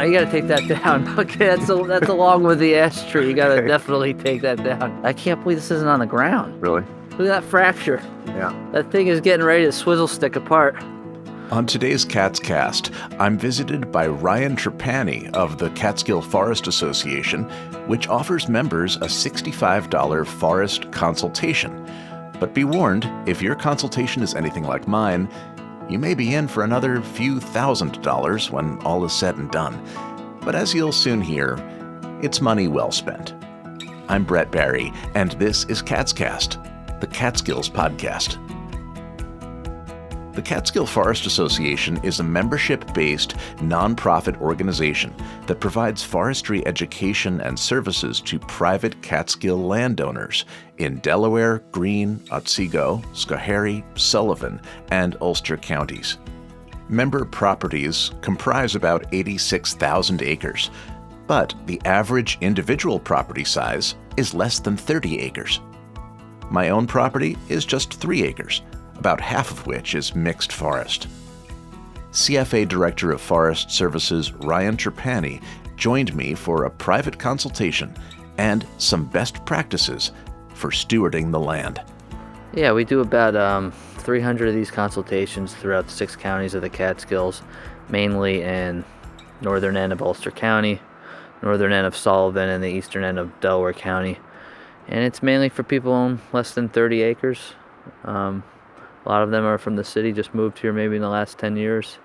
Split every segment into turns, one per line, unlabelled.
You gotta take that down. Okay, that's along with the ash tree. You gotta definitely take that down. I can't believe this isn't on the ground.
Really?
Look at that fracture.
Yeah.
That thing is getting ready to swizzle stick apart.
On today's Cats Cast, I'm visited by Ryan Trapani of the Catskill Forest Association, which offers members a $65 forest consultation. But be warned, if your consultation is anything like mine, you may be in for another few $1,000s when all is said and done. But as you'll soon hear, it's money well spent. I'm Brett Barry, and this is Cats Cast, the Catskills podcast. The Catskill Forest Association is a membership-based, nonprofit organization that provides forestry education and services to private Catskill landowners in Delaware, Greene, Otsego, Schoharie, Sullivan, and Ulster counties. Member properties comprise about 86,000 acres, but the average individual property size is less than 30 acres. My own property is just 3 acres, about half of which is mixed forest. CFA Director of Forest Services Ryan Trapani joined me for a private consultation and some best practices for stewarding the land.
Yeah, we do about 300 of these consultations throughout the 6 counties of the Catskills, mainly in northern end of Ulster County, northern end of Sullivan, and the eastern end of Delaware County. And it's mainly for people who own less than 30 acres. A lot of them are from the city, just moved here maybe in the last 10 years,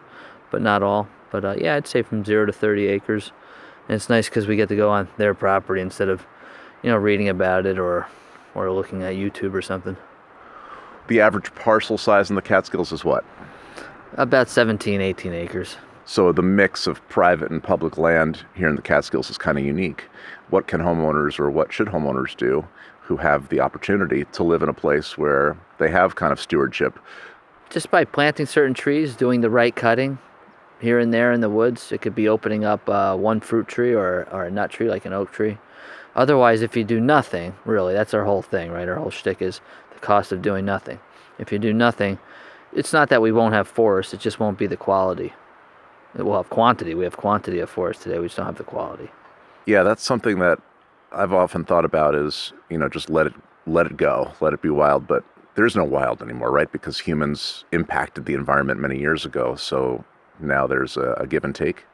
but not all. But yeah, I'd say from 0 to 30 acres. And it's nice because we get to go on their property instead of, reading about it or looking at YouTube or something.
The average parcel size in the Catskills is what?
About 17, 18 acres.
So the mix of private and public land here in the Catskills is kind of unique. What can homeowners, or what should homeowners do who have the opportunity to live in a place where they have kind of stewardship?
Just by planting certain trees, doing the right cutting here and there in the woods. It could be opening up one fruit tree or a nut tree like an oak tree. Otherwise, if you do nothing, really, that's our whole thing, right? Our whole shtick is the cost of doing nothing. If you do nothing, it's not that we won't have forests, it just won't be the quality. We'll have quantity. We have quantity of forest today, we just don't have the quality.
Yeah, that's something that I've often thought about is, just let it go, let it be wild. But there's no wild anymore, right? Because humans impacted the environment many years ago. So now there's a give and take.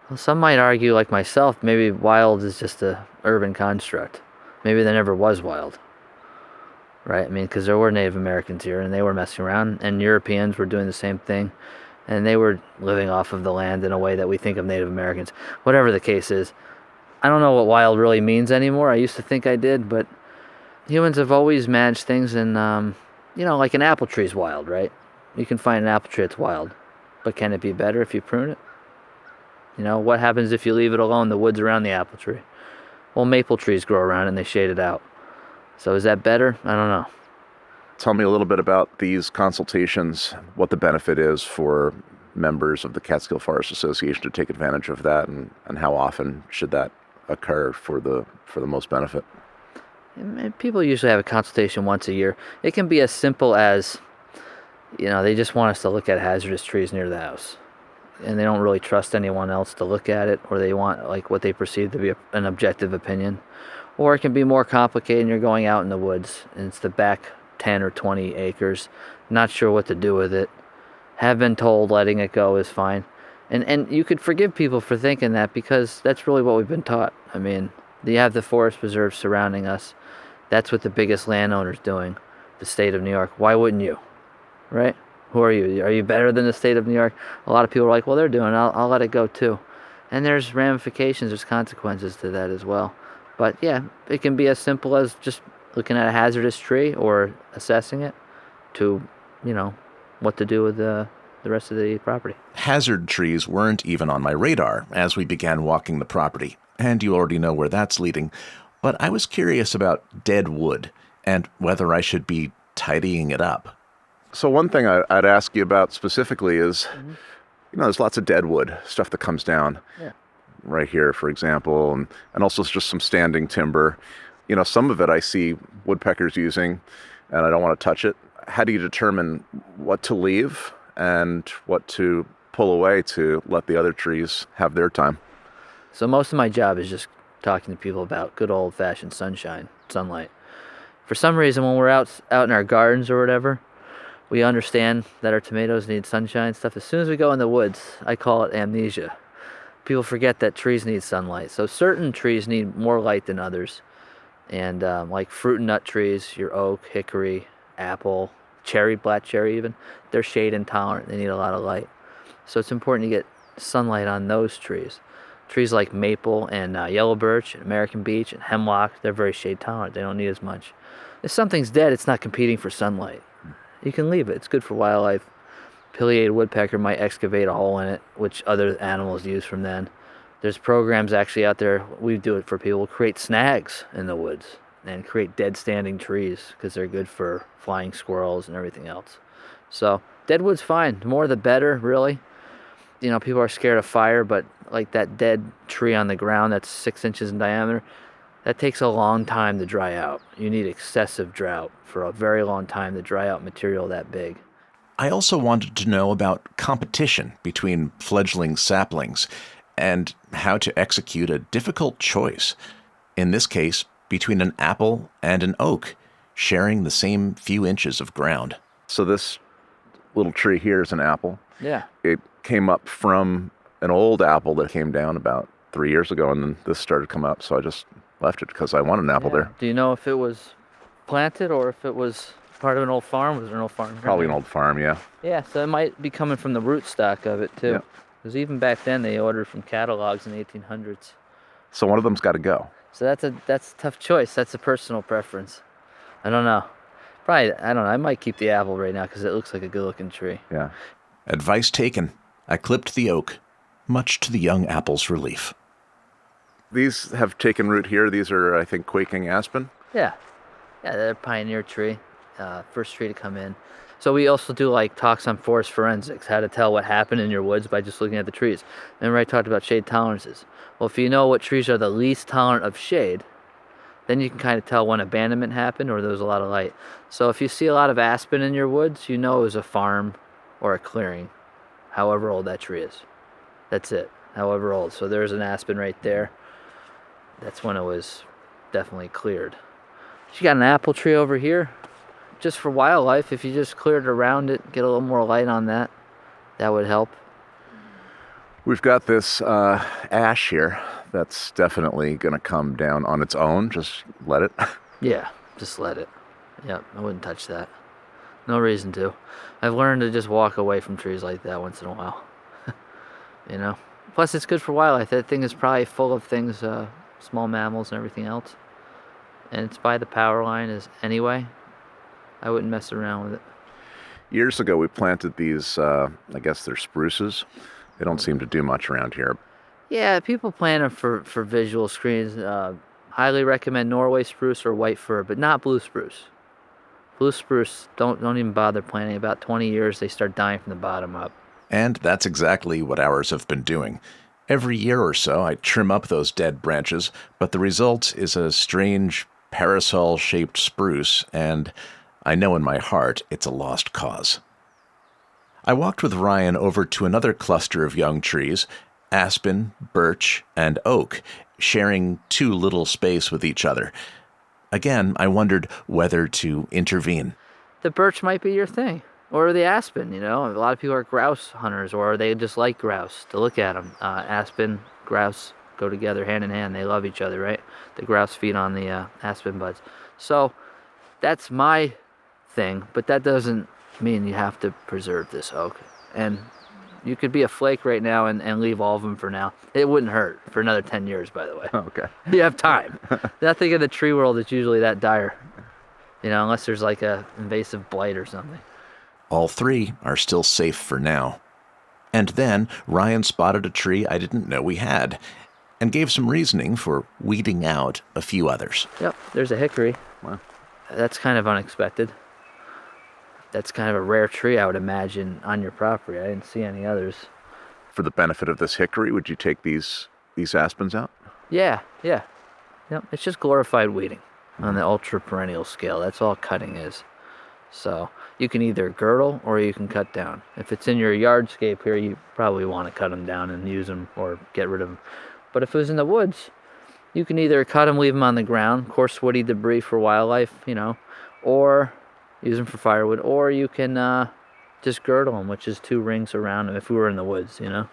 Well, some might argue, like myself, maybe wild is just a urban construct. Maybe there never was wild, right? I mean, because there were Native Americans here and they were messing around, and Europeans were doing the same thing. And they were living off of the land in a way that we think of Native Americans. Whatever the case is, I don't know what wild really means anymore. I used to think I did, but humans have always managed things, and like an apple tree is wild, right? You can find an apple tree that's wild, but can it be better if you prune it? What happens if you leave it alone, the woods around the apple tree? Well, maple trees grow around and they shade it out. So is that better? I don't know.
Tell me a little bit about these consultations, what the benefit is for members of the Catskill Forest Association to take advantage of that, and how often should that occur for the most benefit?
People usually have a consultation once a year. It can be as simple as, they just want us to look at hazardous trees near the house, and they don't really trust anyone else to look at it, or they want like what they perceive to be an objective opinion. Or it can be more complicated, and you're going out in the woods, and it's the back 10 or 20 acres, not sure what to do with it, have been told letting it go is fine. And you could forgive people for thinking that, because that's really what we've been taught. I mean, you have the forest preserves surrounding us. That's what the biggest landowner's doing, the state of New York. Why wouldn't you, right? Who are you? Are you better than the state of New York? A lot of people are like, well, they're doing it, I'll let it go too. And there's ramifications, there's consequences to that as well. But yeah, it can be as simple as just looking at a hazardous tree or assessing it to, what to do with the rest of the property.
Hazard trees weren't even on my radar as we began walking the property, and you already know where that's leading. But I was curious about dead wood and whether I should be tidying it up.
So one thing I'd ask you about specifically is, there's lots of dead wood, stuff that comes down.
Yeah.
Right here, for example, and also just some standing timber. Some of it I see woodpeckers using, and I don't want to touch it. How do you determine what to leave and what to pull away to let the other trees have their time.
So most of my job is just talking to people about good old-fashioned sunlight. For some reason, when we're out in our gardens or whatever, we understand that our tomatoes need sunshine and stuff. As soon as we go in the woods, I call it amnesia. People forget that trees need sunlight. So certain trees need more light than others. And like fruit and nut trees, your oak, hickory, apple, cherry, black cherry even, they're shade intolerant. They need a lot of light. So it's important to get sunlight on those trees. Trees like maple and yellow birch and American beech and hemlock, they're very shade tolerant. They don't need as much. If something's dead, it's not competing for sunlight. You can leave it. It's good for wildlife. Pileated woodpecker might excavate a hole in it, which other animals use from then. There's programs actually out there, we do it for people, we'll create snags in the woods and create dead standing trees because they're good for flying squirrels and everything else. So dead wood's fine. The more the better, really. You know, people are scared of fire, but like that dead tree on the ground that's 6 inches in diameter, that takes a long time to dry out. You need excessive drought for a very long time to dry out material that big.
I also wanted to know about competition between fledgling saplings and how to execute a difficult choice. In this case, between an apple and an oak, sharing the same few inches of ground.
So this little tree here is an apple.
Yeah.
It came up from an old apple that came down about 3 years ago, and then this started to come up, so I just left it because I wanted an apple there.
Do you know if it was planted or if it was part of an old farm? Was there an old farm here?
Probably an old farm, yeah.
Yeah, so it might be coming from the rootstock of it, too.
Yeah.
Because even back then, they ordered from catalogs in the 1800s.
So one of them's got to go.
So that's a tough choice. That's a personal preference. I don't know. Probably, I don't know. I might keep the apple right now because it looks like a good-looking tree.
Yeah.
Advice taken. I clipped the oak, much to the young apple's relief.
These have taken root here. These are, I think, quaking aspen.
Yeah. Yeah, they're a pioneer tree. First tree to come in. So we also do like talks on forest forensics, how to tell what happened in your woods by just looking at the trees. Remember I talked about shade tolerances. Well, if you know what trees are the least tolerant of shade, then you can kind of tell when abandonment happened or there was a lot of light. So if you see a lot of aspen in your woods, you know it was a farm or a clearing, however old that tree is. That's it, however old. So there's an aspen right there. That's when it was definitely cleared. You got an apple tree over here. Just for wildlife, if you just cleared around it, get a little more light on that, that would help.
We've got this ash here that's definitely going to come down on its own. Just let it.
Yeah, just let it. Yep, I wouldn't touch that. No reason to. I've learned to just walk away from trees like that once in a while. You know? Plus, it's good for wildlife. That thing is probably full of things, small mammals and everything else. And it's by the power line anyway. I wouldn't mess around with it.
Years ago, we planted these, I guess they're spruces. They don't seem to do much around here.
Yeah, people plant them for visual screens. Highly recommend Norway spruce or white fir, but not blue spruce. Blue spruce, don't even bother planting. About 20 years, they start dying from the bottom up.
And that's exactly what ours have been doing. Every year or so, I trim up those dead branches, but the result is a strange parasol-shaped spruce, and I know in my heart it's a lost cause. I walked with Ryan over to another cluster of young trees, aspen, birch, and oak, sharing too little space with each other. Again, I wondered whether to intervene.
The birch might be your thing, or the aspen, you know. A lot of people are grouse hunters, or they just like grouse to look at them. Aspen, grouse go together hand in hand. They love each other, right? The grouse feed on the aspen buds. So that's my thing, but that doesn't mean you have to preserve this oak. And you could be a flake right now and leave all of them for now. It wouldn't hurt for another 10 years, by the way.
Okay.
You have time. Nothing in the tree world is usually that dire, you know, unless there's like a invasive blight or something.
All three are still safe for now. And then Ryan spotted a tree I didn't know we had, and gave some reasoning for weeding out a few others.
Yep, there's a hickory.
Wow.
That's kind of unexpected. That's kind of a rare tree, I would imagine, on your property. I didn't see any others.
For the benefit of this hickory, would you take these aspens out?
Yeah. Yep, it's just glorified weeding on the ultra perennial scale. That's all cutting is. So you can either girdle or you can cut down. If it's in your yardscape here, you probably want to cut them down and use them or get rid of them. But if it was in the woods, you can either cut them, leave them on the ground, coarse woody debris for wildlife, or use them for firewood, or you can just girdle them, which is 2 rings around them if we were in the woods, And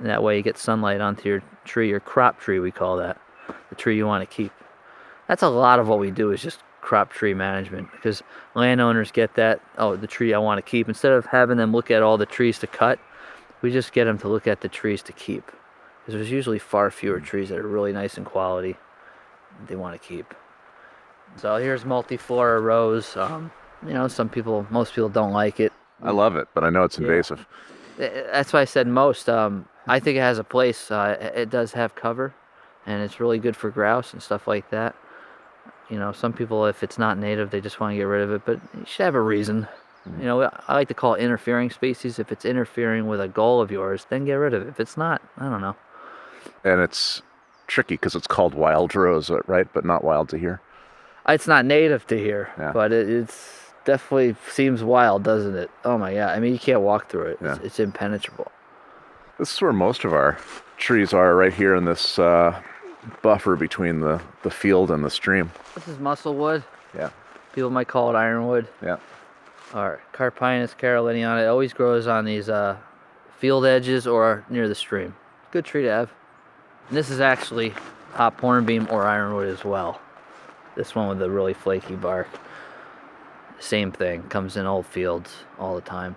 that way you get sunlight onto your tree, your crop tree we call that, the tree you want to keep. That's a lot of what we do is just crop tree management, because landowners get that, oh, the tree I want to keep. Instead of having them look at all the trees to cut, we just get them to look at the trees to keep, because there's usually far fewer trees that are really nice in quality they want to keep. So here's multiflora rose. Most people don't like it.
I love it, but I know it's invasive.
That's why I said most. I think it has a place. It does have cover, and it's really good for grouse and stuff like that. Some people, if it's not native, they just want to get rid of it, but you should have a reason. I like to call it interfering species. If it's interfering with a goal of yours, then get rid of it. If it's not, I don't know.
And it's tricky because it's called wild rose, right? But not wild to here.
It's not native to here,
Yeah.
but it's definitely seems wild, doesn't it? Oh my God. I mean, you can't walk through it.
Yeah.
It's impenetrable.
This is where most of our trees are, right here in this buffer between the field and the stream.
This is musclewood.
Yeah.
People might call it ironwood.
Yeah.
Or Carpinus caroliniana. It always grows on these field edges or near the stream. Good tree to have. And this is actually hop hornbeam or ironwood as well. This one with the really flaky bark. Same thing. Comes in old fields all the time.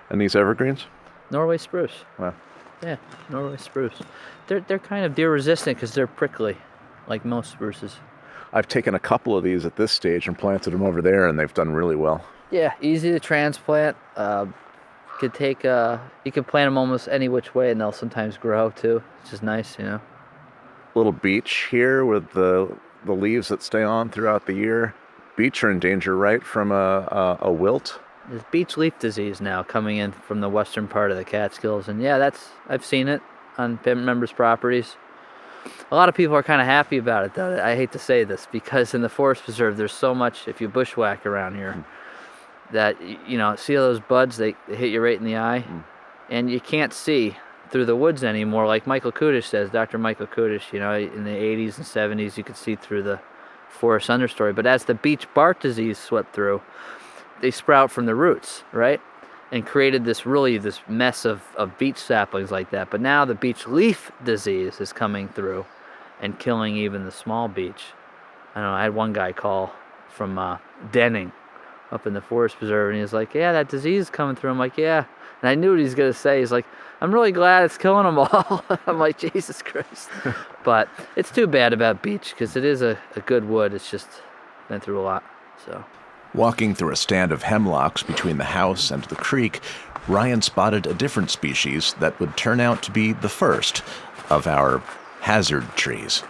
And these evergreens?
Norway spruce.
Wow.
Yeah, Norway spruce. They're kind of deer resistant because they're prickly, like most spruces.
I've taken a couple of these at this stage and planted them over there, and they've done really well.
Yeah, easy to transplant. You can plant them almost any which way, and they'll sometimes grow too, which is nice,
Little beech here with the leaves that stay on throughout the year. Beech are in danger, right, from a wilt?
There's beech leaf disease now coming in from the western part of the Catskills, and yeah, I've seen it on members' properties. A lot of people are kind of happy about it, though. I hate to say this, because in the forest preserve, there's so much, if you bushwhack around here, that, see those buds, they hit you right in the eye, and you can't see through the woods anymore. Like Michael Kudish says, Dr. Michael Kudish, in the 80s and 70s, you could see through the forest understory. But as the beech bark disease swept through, they sprout from the roots, right? And created this mess of beech saplings like that. But now the beech leaf disease is coming through and killing even the small beech. I don't know, I had one guy call from Denning up in the forest preserve, and he was like, yeah, that disease is coming through. I'm like, yeah. And I knew what he was going to say. He's like, I'm really glad it's killing them all. I'm like, Jesus Christ. But it's too bad about beech, because it is a good wood. It's just been through a lot, so.
Walking through a stand of hemlocks between the house and the creek, Ryan spotted a different species that would turn out to be the first of our hazard trees.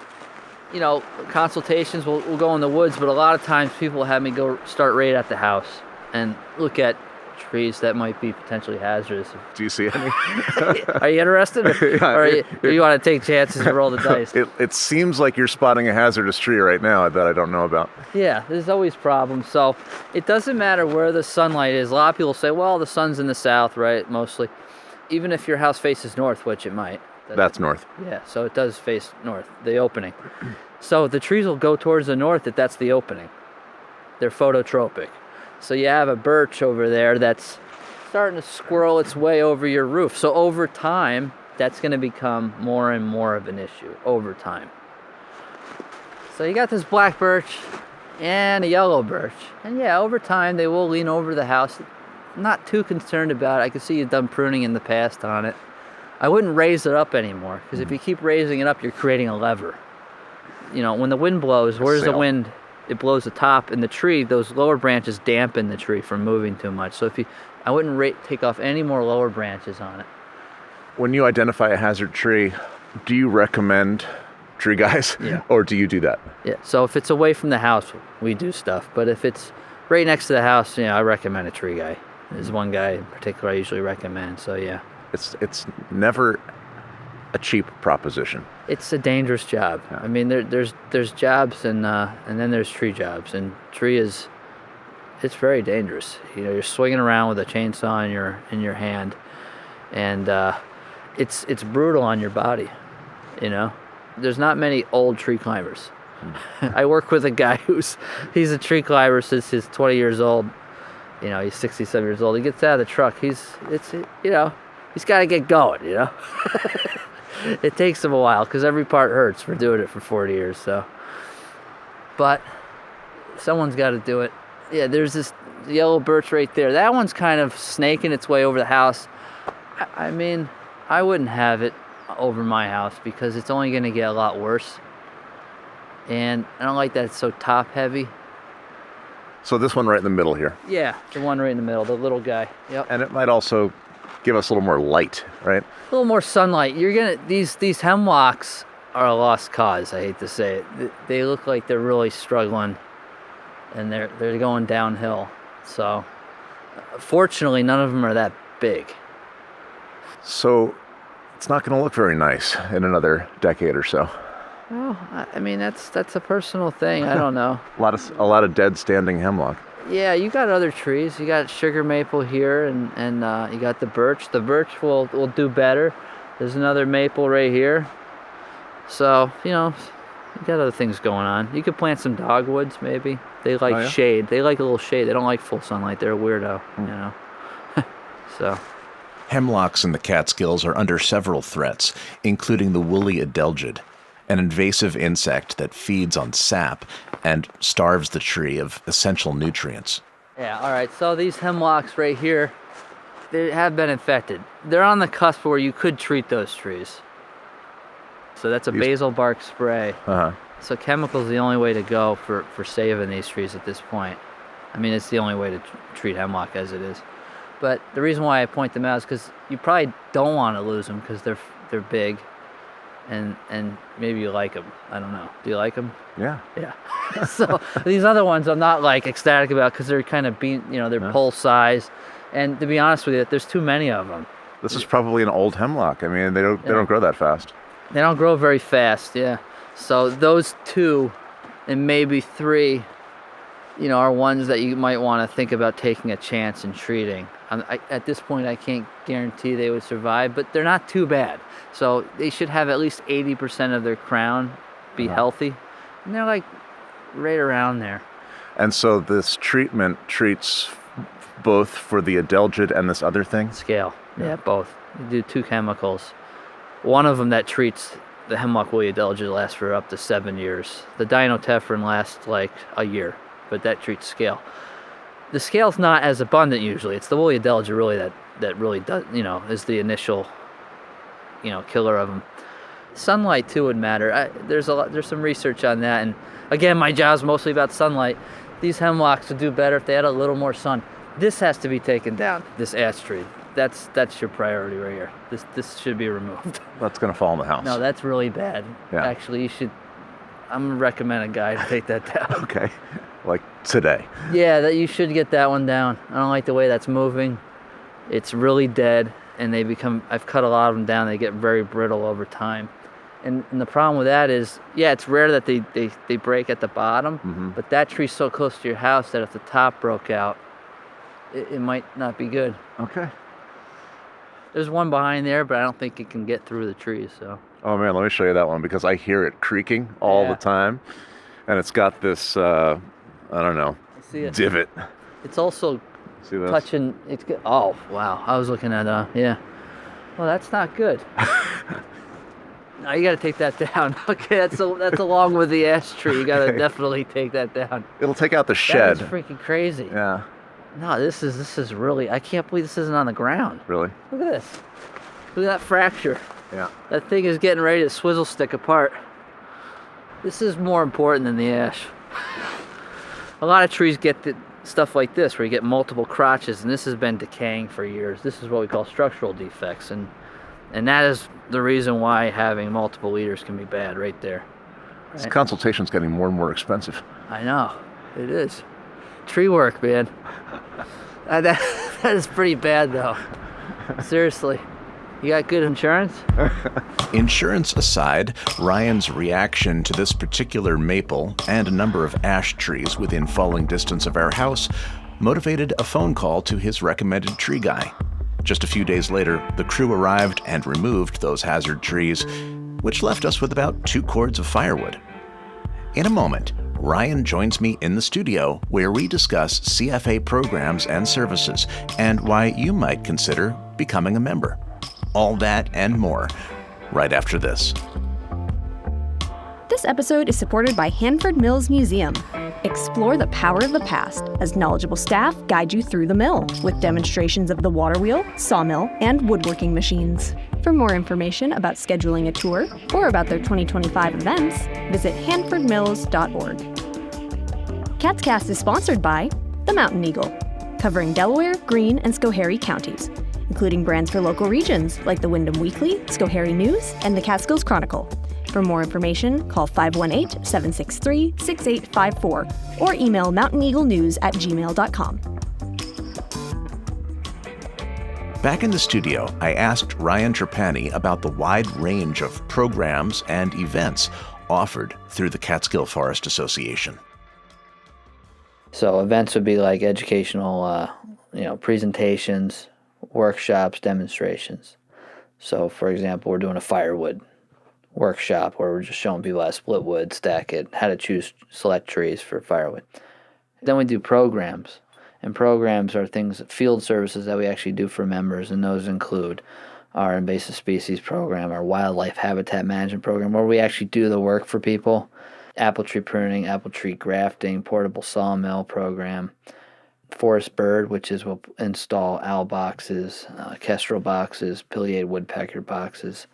Consultations, we'll go in the woods, but a lot of times people have me go start right at the house and look at trees that might be potentially hazardous.
Do you see any?
Are you interested? Or you want to take chances and roll the dice?
It seems like you're spotting a hazardous tree right now that I don't know about.
Yeah, there's always problems. So it doesn't matter where the sunlight is. A lot of people say, well, the sun's in the south, right, mostly. Even if your house faces north, which it might.
That's north.
Yeah, so it does face north, the opening. So the trees will go towards the north if that's the opening. They're phototropic. So you have a birch over there that's starting to squirrel its way over your roof. So over time, that's going to become more and more of an issue over time. So you got this black birch and a yellow birch. And yeah, over time, they will lean over the house. I'm not too concerned about it. I can see you've done pruning in the past on it. I wouldn't raise it up anymore, because if you keep raising it up, you're creating a lever. When the wind blows, where's the wind? It blows the top, and the tree, those lower branches dampen the tree from moving too much. So I wouldn't take off any more lower branches on it.
When you identify a hazard tree, do you recommend tree guys?
Yeah.
Or do you do that?
Yeah, so if it's away from the house, we do stuff. But if it's right next to the house, I recommend a tree guy. There's one guy in particular I usually recommend, so yeah.
It's never a cheap proposition.
It's a dangerous job.
Yeah.
I mean, there's jobs and then there's tree jobs, and tree is it's very dangerous. You know, you're swinging around with a chainsaw in your hand, and it's brutal on your body. You know, there's not many old tree climbers. I work with a guy he's a tree climber since he's 20 years old. You know, he's 67 years old. He gets out of the truck. He's got to get going. You know, it takes him a while because every part hurts for doing it for 40 years. So, but someone's got to do it. Yeah, there's this yellow birch right there. That one's kind of snaking its way over the house. I mean, I wouldn't have it over my house because it's only going to get a lot worse. And I don't like that it's so top heavy.
So this one right in the middle here.
Yeah, the one right in the middle, the little guy. Yep.
And it might also give us a little more light, right?
A little more sunlight. These hemlocks are a lost cause, I hate to say it. They look like they're really struggling and they're going downhill. So fortunately none of them are that big.
So it's not going to look very nice in another decade or so.
Well, I mean that's a personal thing. I don't know.
A lot of dead standing hemlock.
Yeah, you got other trees. You got sugar maple here, and you got the birch. The birch will do better. There's another maple right here. So you know, you got other things going on. You could plant some dogwoods maybe. They like shade. They like a little shade. They don't like full sunlight. They're a weirdo. You know. So.
Hemlocks in the Catskills are under several threats, including the woolly adelgid, an invasive insect that feeds on sap and starves the tree of essential nutrients.
Yeah, all right, so these hemlocks right here, they have been infected. They're on the cusp where you could treat those trees. So that's a basil bark spray.
Uh-huh.
So chemical's the only way to go for saving these trees at this point. I mean, it's the only way to treat hemlock as it is. But the reason why I point them out is because you probably don't want to lose them because they're big. And maybe you like them. I don't know. Do you like them?
Yeah.
Yeah. So these other ones I'm not like ecstatic about because they're kind of they're pole size, and to be honest with you, there's too many of them.
This is probably an old hemlock. I mean, they don't grow that fast.
They don't grow very fast. Yeah. So those two, and maybe three, are ones that you might want to think about taking a chance and treating. At this point, I can't guarantee they would survive, but they're not too bad. So they should have at least 80% of their crown be healthy. And they're like right around there.
And so this treatment treats both for the adelgid and this other thing?
Scale. Yeah, both. You do two chemicals. One of them that treats the hemlock woolly adelgid lasts for up to 7 years. The dinotephrine lasts like a year, but that treats scale. The scale's not as abundant usually. It's the woolly adelgid really that really does, is the initial, killer of them. Sunlight too would matter. There's some research on that, and again, my job's mostly about sunlight. These hemlocks would do better if they had a little more sun. This has to be taken down. This ash tree. That's your priority right here. This should be removed.
That's gonna fall in the house.
No, that's really bad.
Yeah.
Actually, I'm gonna recommend a guy to take that down.
Okay. Like today.
Yeah, that you should get that one down. I don't like the way that's moving. It's really dead, and I've cut a lot of them down. They get very brittle over time. And the problem with that is, it's rare that they break at the bottom, but that tree's so close to your house that if the top broke out, it might not be good.
Okay.
There's one behind there, but I don't think it can get through the trees, so.
Oh man, let me show you that one because I hear it creaking all the time. And it's got this, I don't know, divot.
It's also
See this?
touching, it's good. Oh, wow. I was looking at, Well, that's not good. No, you got to take that down. Okay, that's along with the ash tree. You got to definitely take that down.
It'll take out the shed.
That is freaking crazy.
Yeah.
No, this is really, I can't believe this isn't on the ground.
Really?
Look at this. Look at that fracture.
Yeah.
That thing is getting ready to swizzle stick apart. This is more important than the ash. A lot of trees get stuff like this where you get multiple crotches, and this has been decaying for years. This is what we call structural defects, and that is the reason why having multiple leaders can be bad right there. Right?
This consultation's getting more and more expensive.
I know. It is. Tree work, man. That is pretty bad, though. Seriously. You got good insurance?
Insurance aside, Ryan's reaction to this particular maple and a number of ash trees within falling distance of our house motivated a phone call to his recommended tree guy. Just a few days later, the crew arrived and removed those hazard trees, which left us with about 2 cords of firewood. In a moment, Ryan joins me in the studio where we discuss CFA programs and services and why you might consider becoming a member. All that and more, right after this.
This episode is supported by Hanford Mills Museum. Explore the power of the past as knowledgeable staff guide you through the mill with demonstrations of the water wheel, sawmill, and woodworking machines. For more information about scheduling a tour or about their 2025 events, visit hanfordmills.org. Catscast is sponsored by the Mountain Eagle, covering Delaware, Greene, and Schoharie counties, including brands for local regions like the Wyndham Weekly, Schoharie News, and the Catskills Chronicle. For more information, call 518-763-6854 or email mountaineaglenews@gmail.com.
Back in the studio, I asked Ryan Trapani about the wide range of programs and events offered through the Catskill Forest Association.
So events would be like educational, presentations, workshops, demonstrations. So, for example, we're doing a firewood workshop where we're just showing people how to split wood, stack it, how to select trees for firewood. Then we do programs, and programs are field services that we actually do for members, and those include our invasive species program, our wildlife habitat management program, where we actually do the work for people, apple tree pruning, apple tree grafting, portable sawmill program, forest bird, which is we'll install owl boxes, kestrel boxes, pileated woodpecker boxes.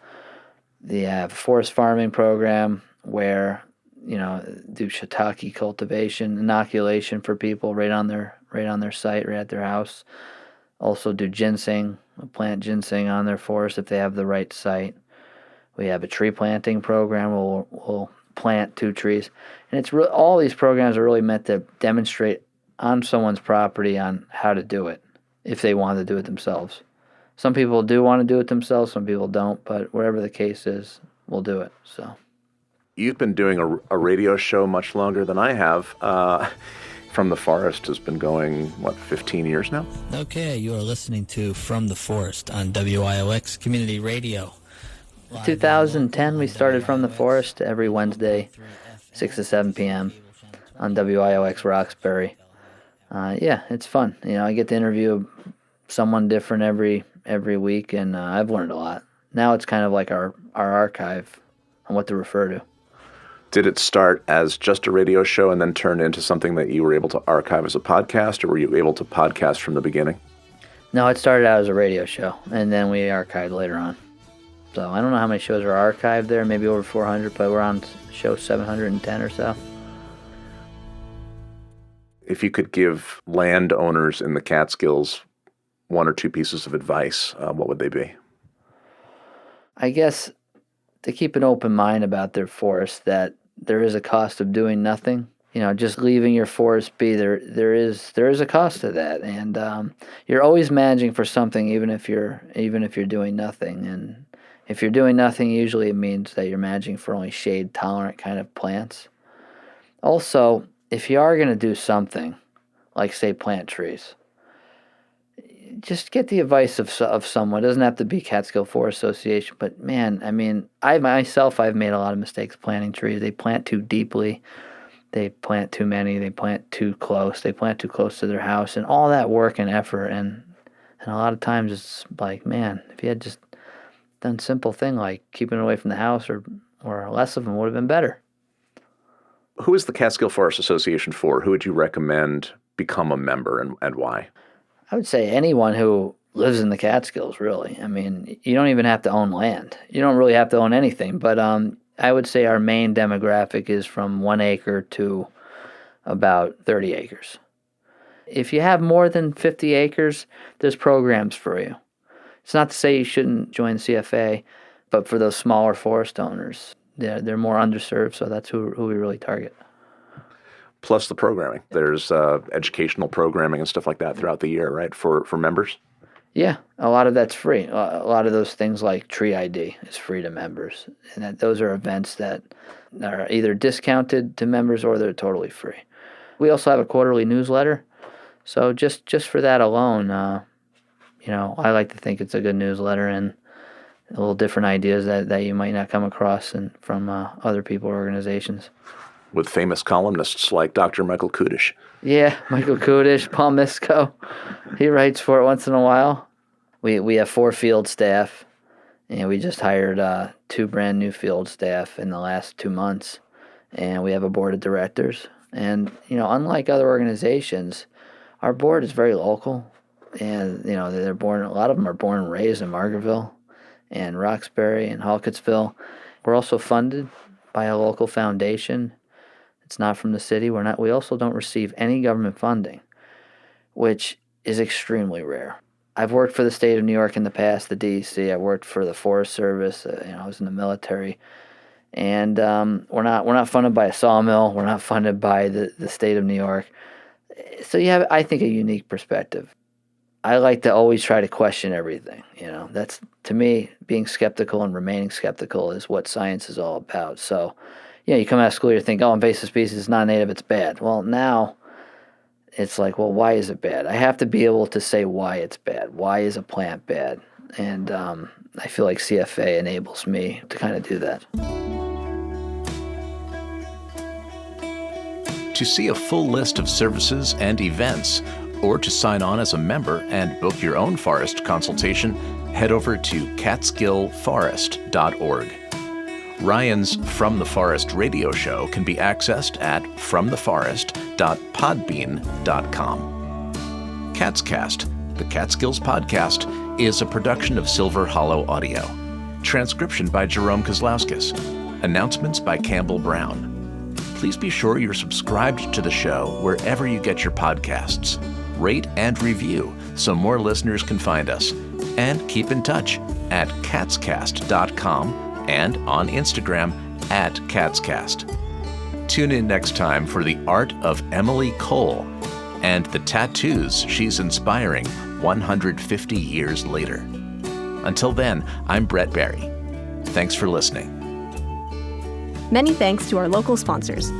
They have a forest farming program where, do shiitake cultivation, inoculation for people right on their site, right at their house. Also do ginseng, plant ginseng on their forest if they have the right site. We have a tree planting program where we'll plant 2 trees. And it's all these programs are really meant to demonstrate on someone's property on how to do it if they want to do it themselves. Some people do want to do it themselves, some people don't, but whatever the case is, we'll do it. So,
You've been doing a radio show much longer than I have. From the Forest has been going, 15 years now?
Okay, you are listening to From the Forest on WIOX Community Radio.
2010, we started From the Forest every Wednesday, 6 to 7 p.m. on WIOX Roxbury. It's fun. I get to interview someone different every week, and I've learned a lot. Now it's kind of like our archive on what to refer to.
Did it start as just a radio show and then turn into something that you were able to archive as a podcast, or were you able to podcast from the beginning?
No, it started out as a radio show, and then we archived later on. So I don't know how many shows are archived there, maybe over 400, but we're on show 710 or so.
If you could give landowners in the Catskills 1 or 2 pieces of advice, what would they be?
I guess to keep an open mind about their forest, that there is a cost of doing nothing. Just leaving your forest be, there is a cost to that, and you're always managing for something, even if you're doing nothing. And if you're doing nothing, usually it means that you're managing for only shade tolerant kind of plants. Also, if you are going to do something, like say plant trees, just get the advice of someone. It doesn't have to be Catskill Forest Association, but man, I've made a lot of mistakes planting trees. They plant too deeply, they plant too many, they plant too close to their house, and all that work and effort, and a lot of times it's like, man, if you had just done a simple thing like keeping it away from the house or less of them would have been better.
Who is the Catskill Forest Association for? Who would you recommend become a member, and why?
I would say anyone who lives in the Catskills, really. You don't even have to own land. You don't really have to own anything, but I would say our main demographic is from 1 acre to about 30 acres. If you have more than 50 acres, there's programs for you. It's not to say you shouldn't join the CFA, but for those smaller forest owners, they're more underserved, so that's who we really target.
Plus the programming. There's educational programming and stuff like that throughout the year, right, for members?
Yeah, a lot of that's free. A lot of those things like Tree ID is free to members. And those are events that are either discounted to members or they're totally free. We also have a quarterly newsletter. So just for that alone, I like to think it's a good newsletter and a little different ideas that you might not come across from other people or organizations.
With famous columnists like Dr. Michael Kudish.
Yeah, Michael Kudish, Paul Misko. He writes for it once in a while. We have 4 field staff, and we just hired 2 brand new field staff in the last 2 months. And we have a board of directors. And, unlike other organizations, our board is very local. And, a lot of them are born and raised in Margaretville and Roxbury and Halkettsville. We're also funded by a local foundation. It's not from the city. We also don't receive any government funding, which is extremely rare. I've worked for the state of New York in the past, the DEC. I worked for the Forest Service. I was in the military. And we're not funded by a sawmill. We're not funded by the state of New York. So you have, I think, a unique perspective. I like to always try to question everything. That's, to me, being skeptical and remaining skeptical is what science is all about. So, you come out of school, you think, invasive species is non-native, it's bad. Well, now it's like, well, why is it bad? I have to be able to say why it's bad. Why is a plant bad? And I feel like CFA enables me to kind of do that.
To see a full list of services and events, or to sign on as a member and book your own forest consultation, head over to catskillforest.org. Ryan's From the Forest radio show can be accessed at fromtheforest.podbean.com. Catscast, the Catskills podcast, is a production of Silver Hollow Audio. Transcription by Jerome Kozlowskis. Announcements by Campbell Brown. Please be sure you're subscribed to the show wherever you get your podcasts. Rate and review so more listeners can find us. And keep in touch at catscast.com and on Instagram at Catscast. Tune in next time for the art of Emily Cole and the tattoos she's inspiring 150 years later. Until then, I'm Brett Barry. Thanks for listening.
Many thanks to our local sponsors.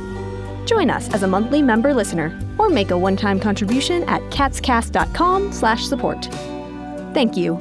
Join us as a monthly member listener or make a one-time contribution at catscast.com/support. Thank you.